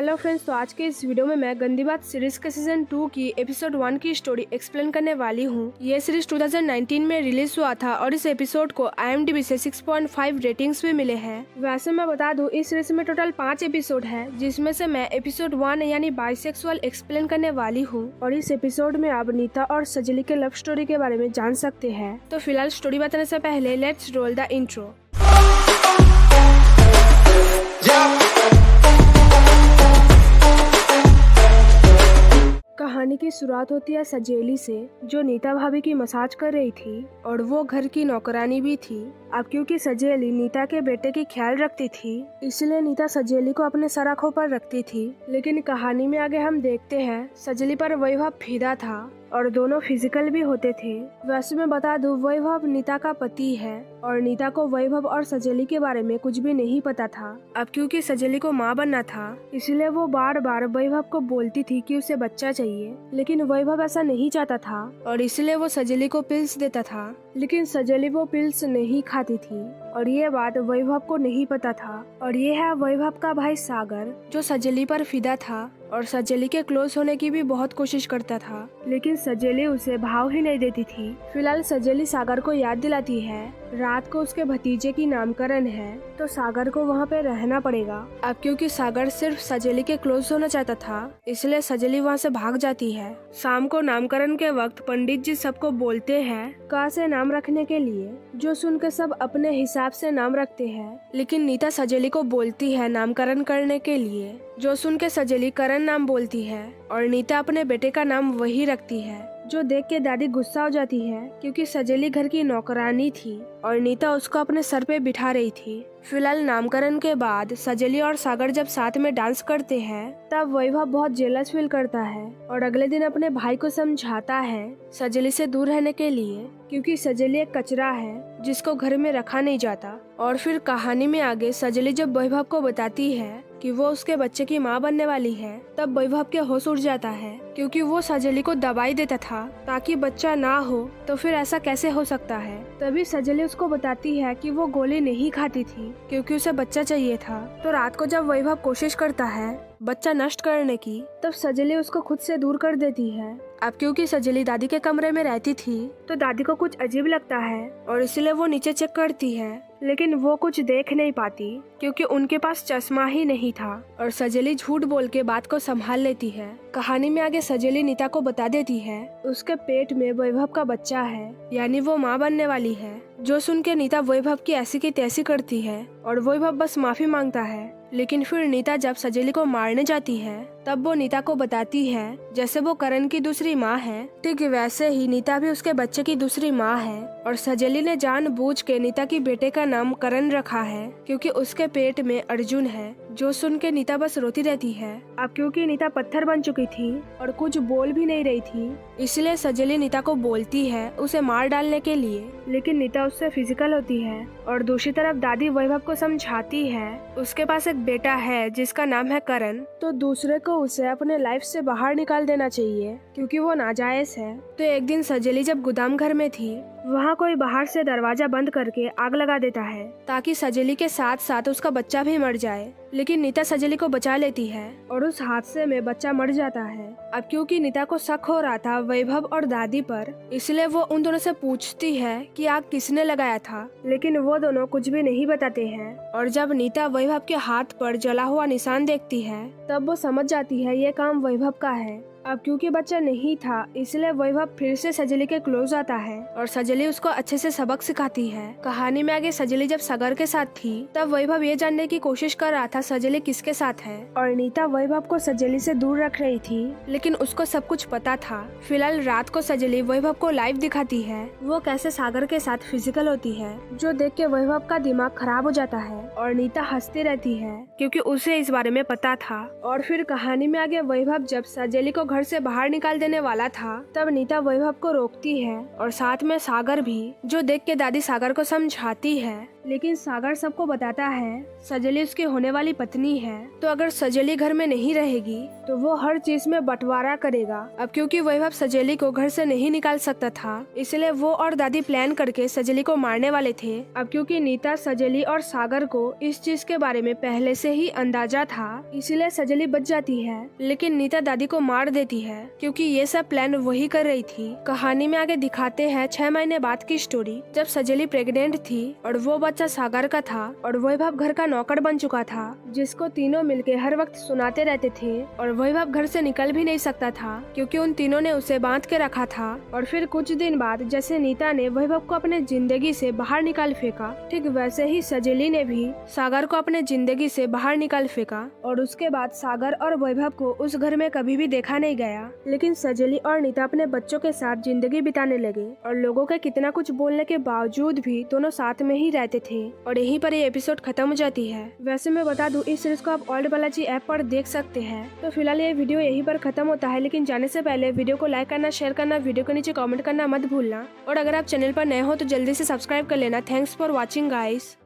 Hello friends, तो आज के इस वीडियो में मैं गंदी बात सीरीज के सीजन 2 की एपिसोड 1 की स्टोरी एक्सप्लेन करने वाली हूँ। ये सीरीज 2019 में रिलीज हुआ था और इस एपिसोड को IMDb से 6.5 रेटिंग्स भी मिले हैं। वैसे मैं बता दूं, इस सीरीज में टोटल 5 एपिसोड है, जिसमें से मैं एपिसोड 1 यानी बाइसेक्सुअल एक्सप्लेन करने वाली हूँ। और इस एपिसोड में आप नीता और सजली के लव स्टोरी के बारे में जान सकते हैं। तो फिलहाल स्टोरी बताने से पहले लेट्स रोल द इंट्रो। कहानी की शुरुआत होती है सजेली से, जो नीता भाभी की मसाज कर रही थी और वो घर की नौकरानी भी थी। अब क्योंकि सजेली नीता के बेटे की ख्याल रखती थी, इसलिए नीता सजेली को अपने सर आंखों पर रखती थी। लेकिन कहानी में आगे हम देखते हैं सजेली पर वैभव फिदा था और दोनों फिजिकल भी होते थे। वैसे मैं बता दूं, वैभव नीता का पति है और नीता को वैभव और सजेली के बारे में कुछ भी नहीं पता था। अब क्योंकि सजेली को माँ बनना था, इसलिए वो बार बार वैभव को बोलती थी कि उसे बच्चा चाहिए, लेकिन वैभव ऐसा नहीं चाहता था और इसलिए वो सजेली को पिल्स देता था। लेकिन सजेली वो पिल्स नहीं खाती थी और ये बात वैभव को नहीं पता था। और ये है वैभव का भाई सागर, जो सजेली पर फिदा था और सजेली के क्लोज होने की भी बहुत कोशिश करता था, लेकिन सजेली उसे भाव ही नहीं देती थी। फिलहाल सजेली सागर को याद दिलाती है रात को उसके भतीजे की नामकरण है, तो सागर को वहाँ पे रहना पड़ेगा। अब क्योंकि सागर सिर्फ सजेली के क्लोज होना चाहता था, इसलिए सजेली वहाँ से भाग जाती है। शाम को नामकरण के वक्त पंडित जी सबको बोलते हैं कहाँ से नाम रखने के लिए, जो सुन के सब अपने हिसाब से नाम रखते हैं। लेकिन नीता सजेली को बोलती है नामकरण करने के लिए, जो सुन के सजेली करण नाम बोलती है और नीता अपने बेटे का नाम वही रखती है, जो देख के दादी गुस्सा हो जाती है क्योंकि सजेली घर की नौकरानी थी और नीता उसको अपने सर पे बिठा रही थी। फिलहाल नामकरण के बाद सजेली और सागर जब साथ में डांस करते हैं, तब वैभव बहुत जेलस फील करता है और अगले दिन अपने भाई को समझाता है सजेली से दूर रहने के लिए, क्योंकि सजेली एक कचरा है जिसको घर में रखा नहीं जाता। और फिर कहानी में आगे सजेली जब वैभव को बताती है कि वो उसके बच्चे की माँ बनने वाली है, तब वैभव के होश उड़ जाता है, क्योंकि वो सजेली को दवाई देता था ताकि बच्चा ना हो, तो फिर ऐसा कैसे हो सकता है। तभी सजेली उसको बताती है कि वो गोली नहीं खाती थी क्योंकि उसे बच्चा चाहिए था। तो रात को जब वैभव कोशिश करता है बच्चा नष्ट करने की, तब सजेली उसको खुद से दूर कर देती है। अब क्योंकि सजेली दादी के कमरे में रहती थी, तो दादी को कुछ अजीब लगता है और इसलिए वो नीचे चेक करती है, लेकिन वो कुछ देख नहीं पाती क्योंकि उनके पास चश्मा ही नहीं था और सजेली झूठ बोल के बात को संभाल लेती है। कहानी में आगे सजेली नीता को बता देती है उसके पेट में वैभव का बच्चा है, यानी वो माँ बनने वाली है। जो सुन के नीता वैभव की ऐसी की तैसी करती है और वैभव बस माफी मांगता है। लेकिन फिर नीता जब सजेली को मारने जाती है, तब वो नीता को बताती है जैसे वो करण की दूसरी माँ है, ठीक वैसे ही नीता भी उसके बच्चे की दूसरी माँ है। और सजेली ने जानबूझ के नीता की बेटे का नाम करण रखा है क्योंकि उसके पेट में अर्जुन है। जो सुन के नीता बस रोती रहती है। अब क्योंकि नीता पत्थर बन चुकी थी और कुछ बोल भी नहीं रही थी, इसलिए सजेली नीता को बोलती है उसे मार डालने के लिए, लेकिन नीता उससे फिजिकल होती है। और दूसरी तरफ दादी वैभव को समझाती है उसके पास एक बेटा है जिसका नाम है करण, तो दूसरे को उसे अपने लाइफ से बाहर निकाल देना चाहिए क्योंकि वो नाजायज है। तो एक दिन सजेली जब गोदाम घर में थी, वहाँ कोई बाहर से दरवाजा बंद करके आग लगा देता है ताकि सजेली के साथ साथ उसका बच्चा भी मर जाए। लेकिन नीता सजेली को बचा लेती है और उस हादसे में बच्चा मर जाता है। अब क्योंकि नीता को शक हो रहा था वैभव और दादी पर, इसलिए वो उन दोनों से पूछती है कि आग किसने लगाया था, लेकिन वो दोनों कुछ भी नहीं बताते हैं। और जब नीता वैभव के हाथ पर जला हुआ निशान देखती है, तब वो समझ जाती है ये काम वैभव का है। अब क्योंकि बच्चा नहीं था, इसलिए वैभव फिर से सजेली के क्लोज आता है और सजेली उसको अच्छे से सबक सिखाती है। कहानी में आगे सजेली जब सागर के साथ थी, तब वैभव ये जानने की कोशिश कर रहा था सजेली किसके साथ है और नीता वैभव को सजेली से दूर रख रही थी, लेकिन उसको सब कुछ पता था। फिलहाल रात को सजेली वैभव को लाइव दिखाती है वो कैसे सागर के साथ फिजिकल होती है, जो देख के वैभव का दिमाग खराब हो जाता है और नीता हंसती रहती है क्योंकि उसे इस बारे में पता था। और फिर कहानी में आगे वैभव जब सजेली को घर से बाहर निकाल देने वाला था, तब नीता वैभव को रोकती है और साथ में सागर भी, जो देख के दादी सागर को समझाती है लेकिन सागर सबको बताता है सजेली उसकी होने वाली पत्नी है, तो अगर सजेली घर में नहीं रहेगी तो वो हर चीज में बंटवारा करेगा। अब क्योंकि वैभव सजेली को घर से नहीं निकाल सकता था, इसलिए वो और दादी प्लान करके सजेली को मारने वाले थे। अब क्योंकि नीता, सजेली और सागर को इस चीज के बारे में पहले से ही अंदाजा था, इसलिए सजेली बच जाती है, लेकिन नीता दादी को मार देती है क्योंकि ये सब प्लान वही कर रही थी। कहानी में आगे दिखाते हैं 6 महीने बाद की स्टोरी, जब सजेली प्रेग्नेंट थी और वो बच्चा सागर का था और वैभव घर का नौकर बन चुका था, जिसको तीनों मिलके हर वक्त सुनाते रहते थे। और वैभव घर से निकल भी नहीं सकता था क्योंकि उन तीनों ने उसे बांध के रखा था। और फिर कुछ दिन बाद जैसे नीता ने वैभव को अपने जिंदगी से बाहर निकाल फेंका, ठीक वैसे ही सजेली ने भी सागर को अपने जिंदगी से बाहर निकाल फेंका। और उसके बाद सागर और वैभव को उस घर में कभी भी देखा नहीं गया। लेकिन सजेली और नीता अपने बच्चों के साथ जिंदगी बिताने लगे और लोगों के कितना कुछ बोलने के बावजूद भी दोनों साथ में ही रहते थे। और यहीं पर ये एपिसोड खत्म हो जाती है। वैसे मैं बता दूं, इस सीरीज को आप ओल्ड बालाजी ऐप पर देख सकते हैं। तो फिलहाल ये वीडियो यहीं पर खत्म होता है, लेकिन जाने से पहले वीडियो को लाइक करना, शेयर करना, वीडियो के नीचे कमेंट करना मत भूलना। और अगर आप चैनल पर नए हो तो जल्दी से सब्सक्राइब कर लेना। Thanks for watching guys.